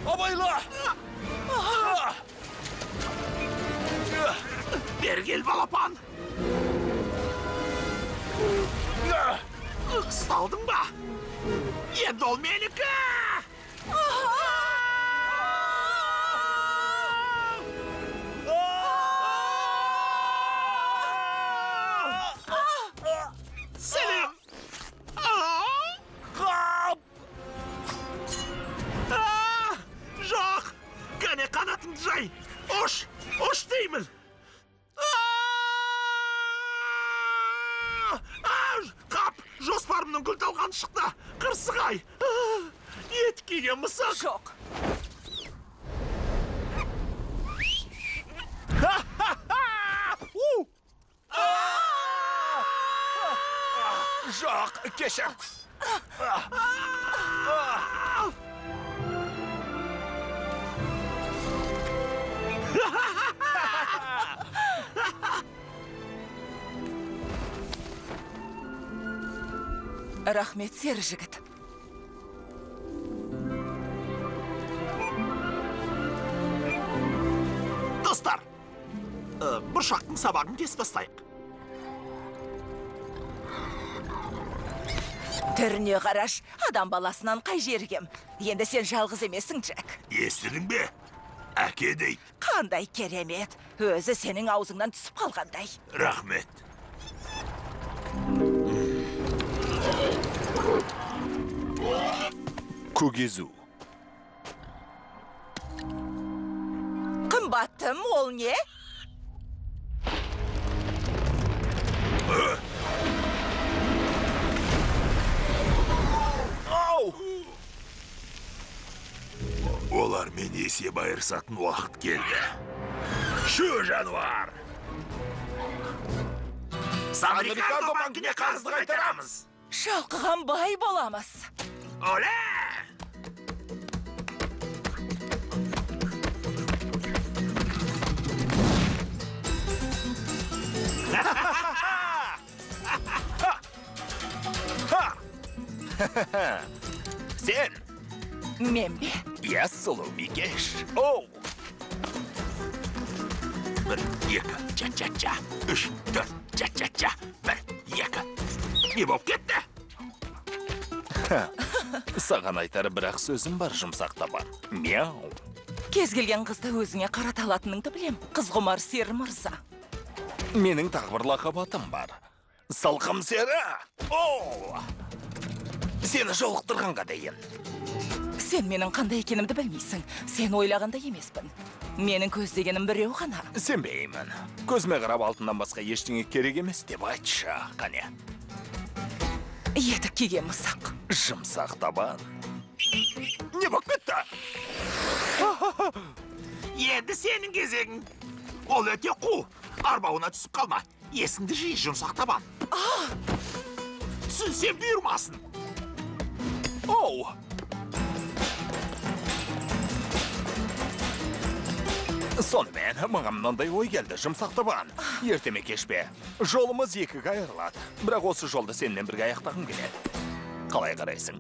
Абайла! Бері кел, балапан! Ұсталдың ба? Енді ол менікі! Сәлем! Жоқ! Кәне қанатыңды жай! Ош! Ош деймін! Қап! Жоспарымның гүл талған шықты! Қырсығай! Ет киген мысық! Жоқ. Жоқ, кешір! Рахмет, сері жігіт. Достар, бұршақтың сабағын кесіп тастайық. Түріне қараш, адам баласынан қай жергем. Енді сен жалғыз емесің, Джек. Естідің бе? Әке дейді. Қандай керемет. Өзі сенің аузыңнан түсіп қалғандай. Рахмет. Көгезу. Қымбаттым, ол не? Олар мен есеп айырсатын уақыт келді. Шу жануар! Сан-Рикардо банкіне қарызды қайтарамыз. Шалқыған бай боламыз. Оле! Сен! Мен бе? Я сұлу бикеш. Оу! Бір, екі, ча-ча-ча. Үш, төрт, ча-ча-ча. Бір, екі. Не болып кетті? Саған айтары бірақ сөзім бар, жұмсақта бар. Мяу! Кез келген қызды өзіңе қарата алатыныңды білем. Қыз құмар сері мырза. Менің тағы бір лақап атым бар. Салқым сері! Оу! Сені жолықтырғанға дейін. Сен менің қандай екенімді білмейсің. Сен ойлағандай емеспін. Менің көздегенім біреу ғана. Сенбеймін. Көзіме қарап алтыннан басқа ештеңе керек емес деп айтшы, қане. Етік киген мысық. Жұмсақ табан. Не болып кетті? Енді сенің кезегің. Ол өте қу. Арбауына түсіп қалма. Есіңді жиі, жұмсақ табан. Түсінсем бұйырмасын. Оу! Сонымен, маған мынандай ой келді, жұмсақ табан. Ертеме кешпе. Жолымыз екіге айырылады. Бірақ осы жолды сенен бірге аяқтағым келеді. Қалай қарайсың?